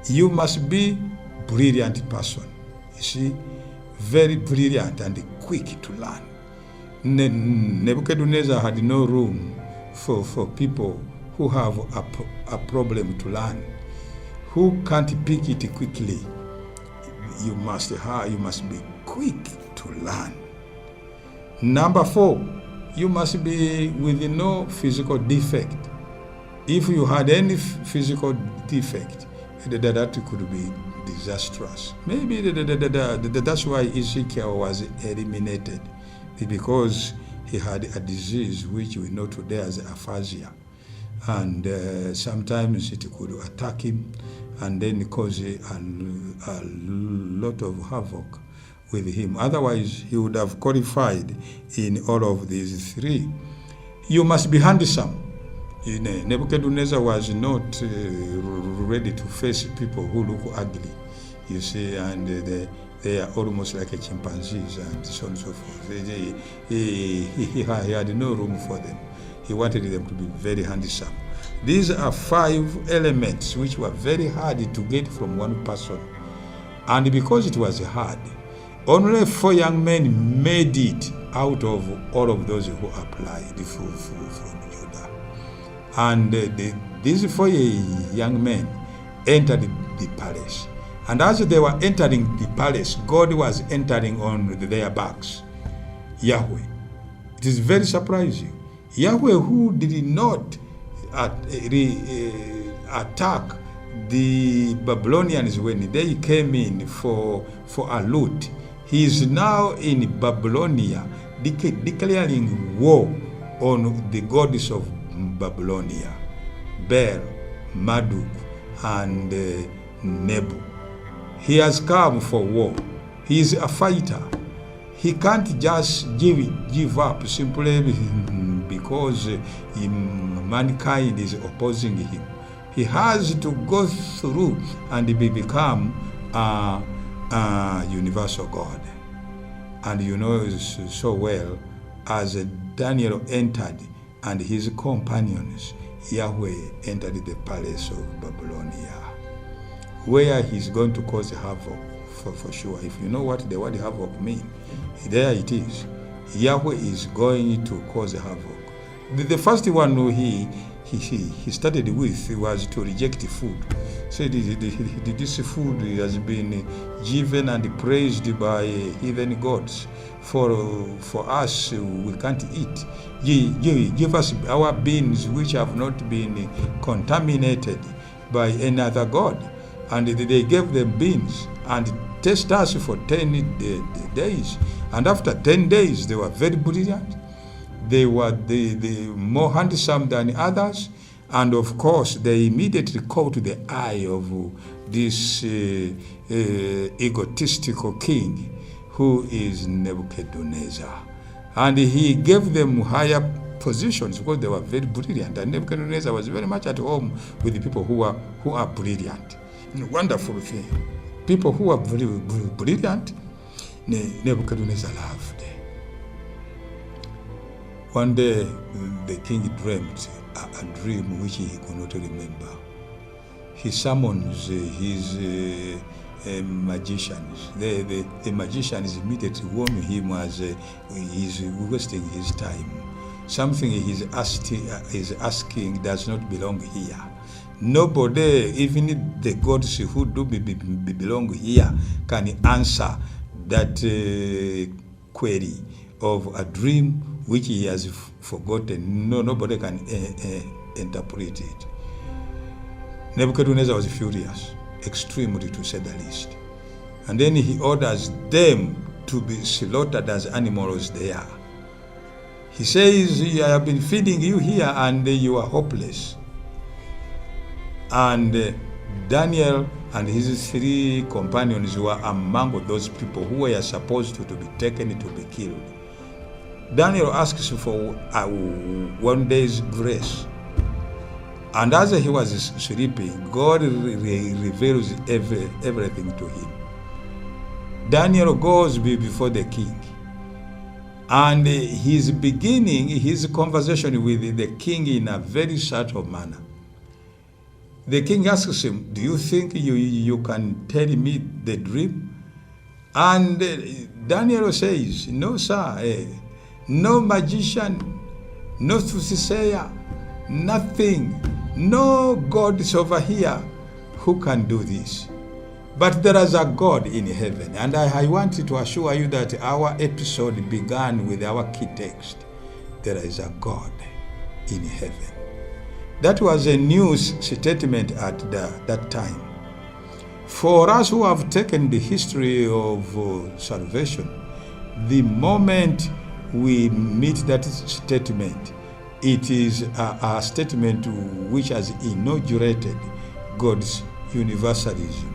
You must be brilliant person. You see, very brilliant and quick to learn. Nebuchadnezzar had no room for people who have a problem to learn, who can't pick it quickly. You must be quick to learn. Number 4, you must be with no physical defect. If you had any physical defect, that could be disastrous. Maybe that's why Ezekiel was eliminated, because he had a disease which we know today as aphasia, and sometimes it could attack him and then cause a lot of havoc with him. Otherwise, he would have qualified in all of these 3. You must be handsome. Nebuchadnezzar was not ready to face people who look ugly, you see, and they are almost like chimpanzees and so on and so forth. He had no room for them. He wanted them to be very handsome. These are 5 elements which were very hard to get from one person. And because it was hard, only 4 young men made it out of all of those who applied from Judah. And these 4 young men entered the palace. And as they were entering the palace, God was entering on their backs. Yahweh. It is very surprising. Yahweh, who did not attack the Babylonians when they came in for a loot, he is now in Babylonia declaring war on the goddess of Babylonia, Bel, Marduk, and Nebu. He has come for war. He is a fighter. He can't just give up simply because mankind is opposing him. He has to go through and become a universal God. And you know so well, as Daniel entered and his companions, Yahweh entered the palace of Babylonia, where he's going to cause havoc for sure. If you know what the word havoc means, there it is. Yahweh is going to cause havoc. The first one he started with was to reject food. Said this food has been given and praised by heathen gods. For us, we can't eat. Give us our beans which have not been contaminated by any other god. And they gave them beans and tested us for 10 days. And after 10 days, they were very brilliant. They were the more handsome than others. And of course, they immediately caught the eye of this egotistical king, who is Nebuchadnezzar. And he gave them higher positions because they were very brilliant. And Nebuchadnezzar was very much at home with the people who are brilliant. Wonderful thing. People who are very brilliant, Nebuchadnezzar loved. One day, the king dreamt a dream which he could not remember. He summons his magicians. The magicians immediately warn him as he's wasting his time. Something he's asking does not belong here. Nobody, even the gods who do belong here, can answer that query of a dream which he has forgotten. Nobody can interpret it. Nebuchadnezzar was furious, extremely to say the least. And then he orders them to be slaughtered as animals they are. He says, I have been feeding you here and you are hopeless. And Daniel and his 3 companions were among those people who were supposed to be taken to be killed. Daniel asks for 1 day's grace. And as he was sleeping, God reveals everything to him. Daniel goes before the king. And he's beginning his conversation with the king in a very subtle manner. The king asks him, do you think you can tell me the dream? And Daniel says, no, sir. No magician, no soothsayer, nothing. No God is over here who can do this. But there is a God in heaven. And I wanted to assure you that our episode began with our key text. There is a God in heaven. That was a news statement at that time. For us who have taken the history of salvation, the moment we meet that statement, it is a statement which has inaugurated God's universalism.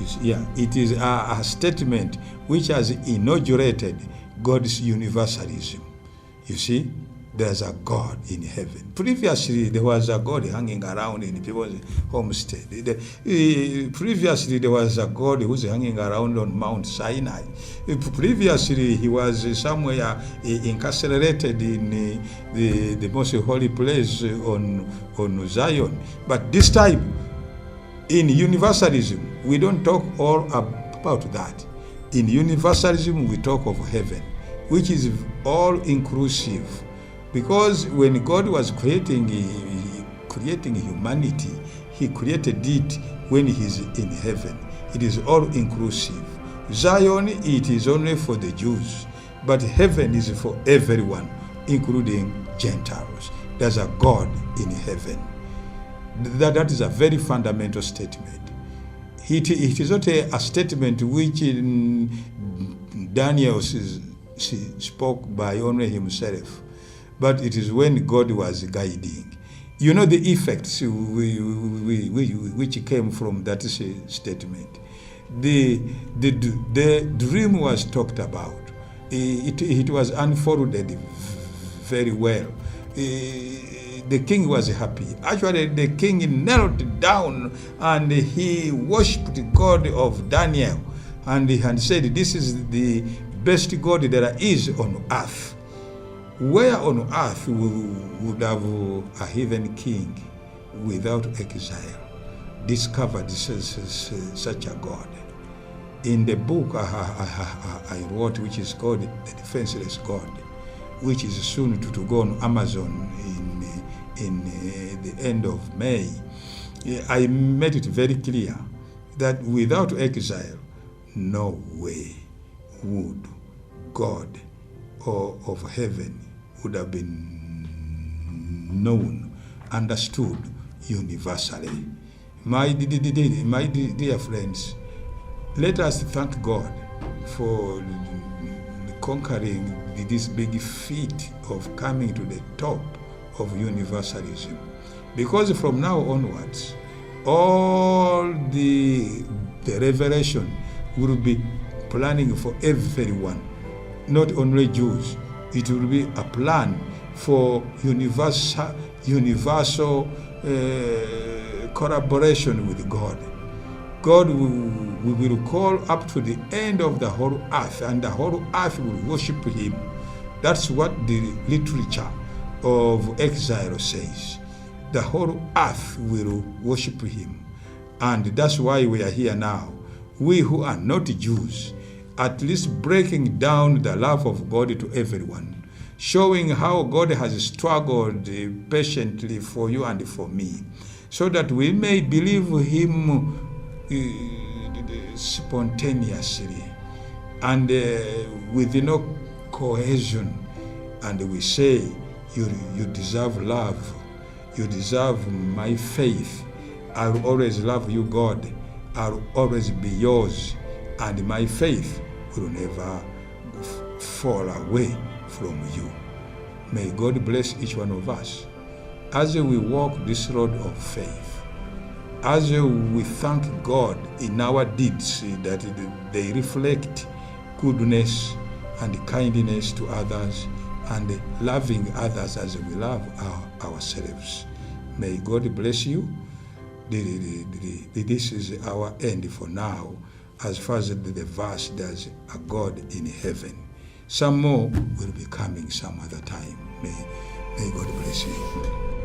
It is a statement which has inaugurated God's universalism. You see, there's a God in heaven. Previously, there was a God hanging around in people's homestead. Previously, there was a God who was hanging around on Mount Sinai. Previously, he was somewhere incarcerated in the most holy place on Zion. But this time, in universalism, we don't talk all about that. In universalism, we talk of heaven, which is all-inclusive. Because when God was creating humanity, he created it when he's in heaven. It is all-inclusive. Zion, it is only for the Jews, but heaven is for everyone, including Gentiles. There's a God in heaven. That is a very fundamental statement. It is not a statement which Daniel spoke by only himself, but it is when God was guiding. You know the effects which came from that statement. The dream was talked about. It was unfolded very well. The king was happy. Actually, the king knelt down and he worshipped God of Daniel and said, this is the best God there is on earth. Where on earth would have a heathen king without exile discovered such a God? In the book I wrote, which is called The Defenseless God, which is soon to go on Amazon in the end of May, I made it very clear that without exile, no way would God of heaven would have been known, understood universally. My dear friends, let us thank God for conquering this big feat of coming to the top of universalism. Because from now onwards, all the revelation will be planning for everyone, not only Jews. It will be a plan for universal collaboration with God. God will call up to the end of the whole earth, and the whole earth will worship him. That's what the literature of Exile says. The whole earth will worship him. And that's why we are here now. We who are not Jews, at least breaking down the love of God to everyone, showing how God has struggled patiently for you and for me, so that we may believe him spontaneously and with no cohesion. And we say, you deserve love, you deserve my faith. I'll always love you, God. I'll always be yours, and my faith will never fall away from you. May God bless each one of us as we walk this road of faith, as we thank God in our deeds that they reflect goodness and kindness to others, and loving others as we love ourselves. May God bless you. This is our end for now, as far as the verse does, a God in heaven. Some more will be coming some other time. May God bless you.